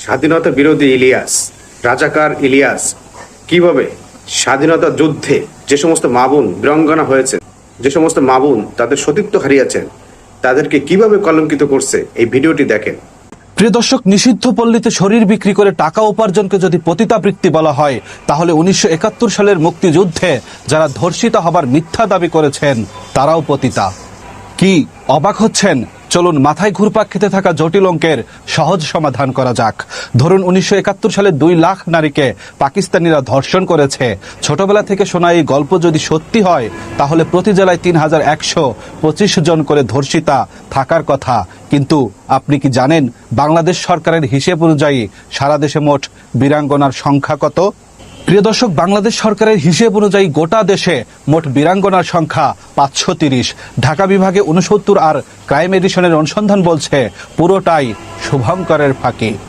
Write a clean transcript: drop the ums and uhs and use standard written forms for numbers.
স্বাধীনতা বিরোধী ইলিয়াস, রাজাকার ইলিয়াস কিভাবে স্বাধীনতা যুদ্ধে যে সমস্ত মা বোন বীরাঙ্গনা হয়েছে, যে সমস্ত মা বোন তাদের সতীত্ব হারিয়েছেন, তাদেরকে কিভাবে কলঙ্কিত করছে এই ভিডিওটি দেখেন। প্রিয় দর্শক, নিষিদ্ধ পল্লীতে শরীর বিক্রি করে টাকা উপার্জনকে যদি পতিতাবৃত্তি বলা হয়, তাহলে 1971 সালের মুক্তিযুদ্ধে যারা ধর্ষিতা হবার মিথ্যা দাবি করেছেন তারাও পতিতা। কি অবাক হচ্ছেন? চলুন মাথায় ঘুরপাক খেতে থাকা জটিল অঙ্কের সহজ সমাধান করা যাক। ধরুন 1971 সালে 2 লাখ নারীকে পাকিস্তানিরা ধর্ষণ করেছে। ছোটবেলা থেকে শোনা এই গল্প যদি সত্যি হয়, তাহলে প্রতি জেলায় 3125 জন করে ধর্ষিতা থাকার কথা। কিন্তু আপনি কি জানেন বাংলাদেশ সরকারের হিসেব অনুযায়ী সারা দেশে মোট বীরাঙ্গনার সংখ্যা কত? প্রিয় দর্শক, বাংলাদেশ সরকারের হিসেব অনুযায়ী গোটা দেশে মোট বীরাঙ্গনার সংখ্যা 530। ঢাকা বিভাগে 69 আর ক্রাইম এডিশনের অনুসন্ধান বলছে পুরোটাই শুভঙ্করের ফাঁকি।